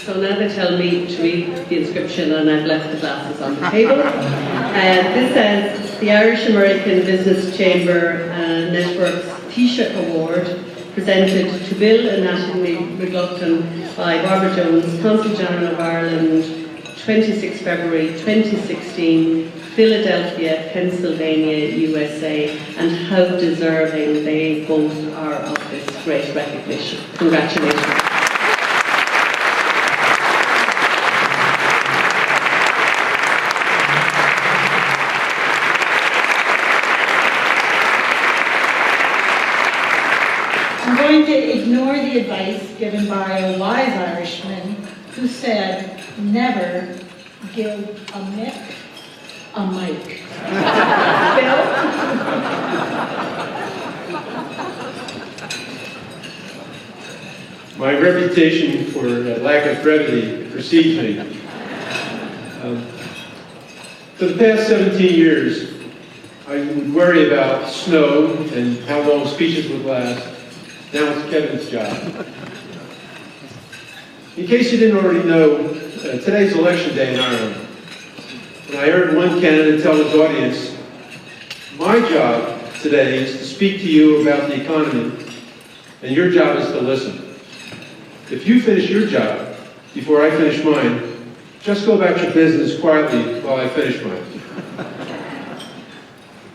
So now they tell me to read the inscription, and I've left the glasses on the table. This says, the Irish American Business Chamber Network's Taoiseach Award, presented to Bill and Natalie McLaughlin by Barbara Jones, Consul General of Ireland, 26 February 2016, Philadelphia, Pennsylvania, USA, and how deserving they both are of this great recognition. Congratulations. I'm going to ignore the advice given by a wise Irishman who said, never give a Mick a mic. Bill? My reputation for lack of brevity precedes me. For the past 17 years, I would worry about snow and how long speeches would last. Now it's Kevin's job. In case you didn't already know, today's election day in Ireland. And I heard one candidate tell his audience, my job today is to speak to you about the economy, and your job is to listen. If you finish your job before I finish mine, just go about your business quietly while I finish mine.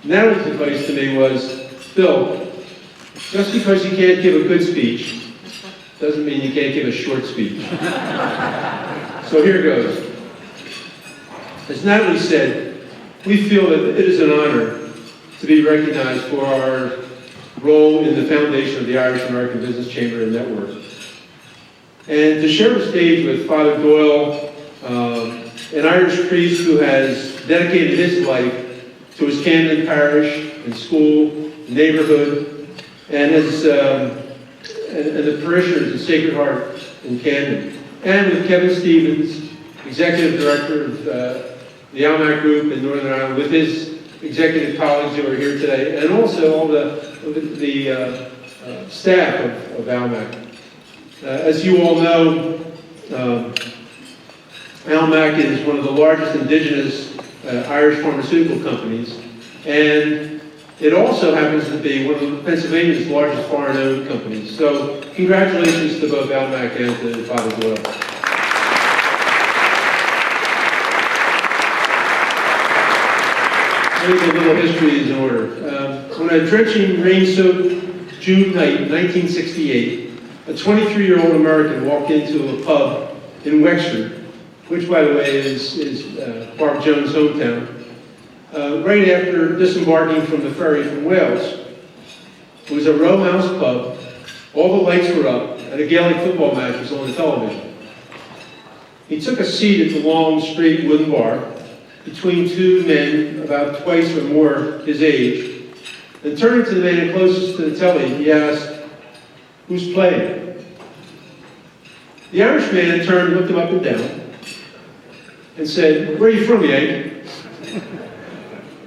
Natalie's advice to me was, Bill, just because you can't give a good speech doesn't mean you can't give a short speech. So here goes. As Natalie said, we feel that it is an honor to be recognized for our role in the foundation of the Irish American Business Chamber and Network. And to share the stage with Father Doyle, an Irish priest who has dedicated his life to his Camden parish and school, neighborhood, and the parishioners of Sacred Heart in Camden. And with Kevin Stevens, Executive Director of the Almac Group in Northern Ireland, with his executive colleagues who are here today, and also all the staff of Almac. As you all know, Almac is one of the largest indigenous Irish pharmaceutical companies, and it also happens to be one of Pennsylvania's largest foreign-owned companies. So congratulations to both Almac and to Father Doyle. Maybe a little history is in order. On a drenching, rain-soaked June night in 1968, a 23-year-old American walked into a pub in Wexford, which, by the way, is Barbara Jones' hometown, right after disembarking from the ferry from Wales. It was a row house pub, all the lights were up, and a Gaelic football match was on the television. He took a seat at the long, straight wooden bar between two men about twice or more his age, and turning to the man closest to the telly, he asked, "Who's playing?" The Irishman turned, looked him up and down, and said, "Where are you from, Yank?"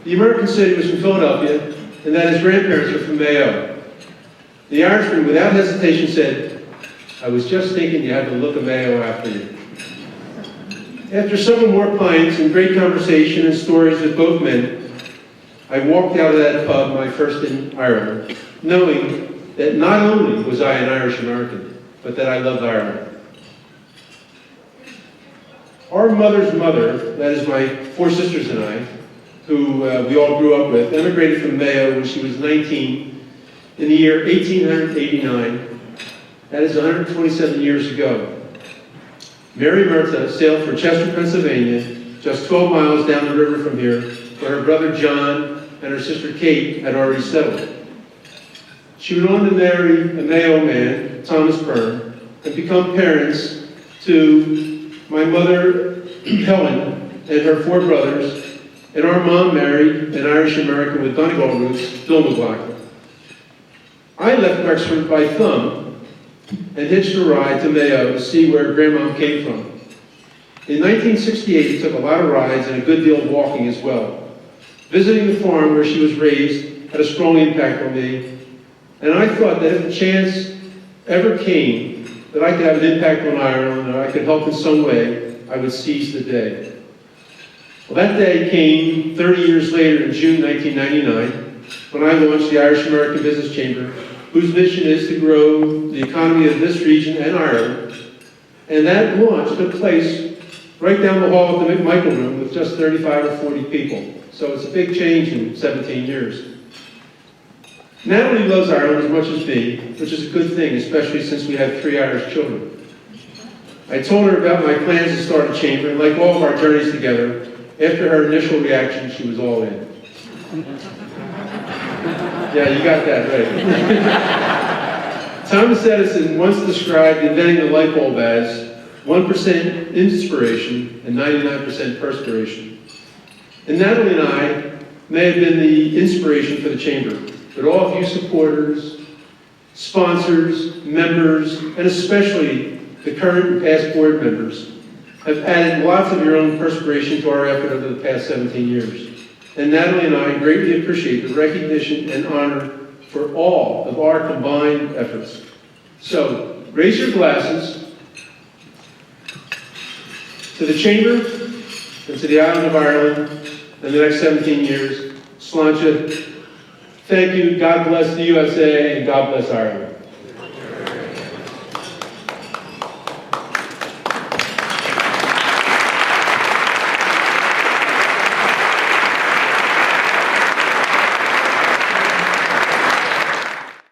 The American said he was from Philadelphia, and that his grandparents were from Mayo. The Irishman, without hesitation, said, "I was just thinking you had to look a Mayo after you." After several more pints and great conversation and stories with both men, I walked out of that pub, my first in Ireland, knowing that not only was I an Irish American, but that I loved Ireland. Our mother's mother, that is my four sisters and I, who we all grew up with, emigrated from Mayo when she was 19 in the year 1889. That is 127 years ago. Mary Murtha sailed for Chester, Pennsylvania, just 12 miles down the river from here, where her brother John and her sister Kate had already settled. She went on to marry a Mayo man, Thomas Byrne, and become parents to my mother, Helen, and her four brothers, and our mom married an Irish-American with Donegal roots, Bill McLaughlin. I left Wexford by thumb and hitched a ride to Mayo to see where Grandmom came from. In 1968, it took a lot of rides and a good deal of walking as well. Visiting the farm where she was raised had a strong impact on me, and I thought that if the chance ever came that I could have an impact on Ireland, or I could help in some way, I would seize the day. Well, that day came 30 years later in June 1999, when I launched the Irish American Business Chamber, whose mission is to grow the economy of this region and Ireland. And that launch took place right down the hall at the McMichael Room with just 35 or 40 people. So it's a big change in 17 years. Natalie loves Ireland as much as me, which is a good thing, especially since we have 3 Irish children. I told her about my plans to start a chamber, and like all of our journeys together, after her initial reaction, she was all in. Yeah, you got that right. Thomas Edison once described inventing the light bulb as 1% inspiration and 99% perspiration. And Natalie and I may have been the inspiration for the chamber, but all of you supporters, sponsors, members, and especially the current and past board members have added lots of your own perspiration to our effort over the past 17 years. And Natalie and I greatly appreciate the recognition and honor for all of our combined efforts. So, raise your glasses to the chamber and to the island of Ireland in the next 17 years. Sláinte. Thank you. God bless the USA and God bless Ireland.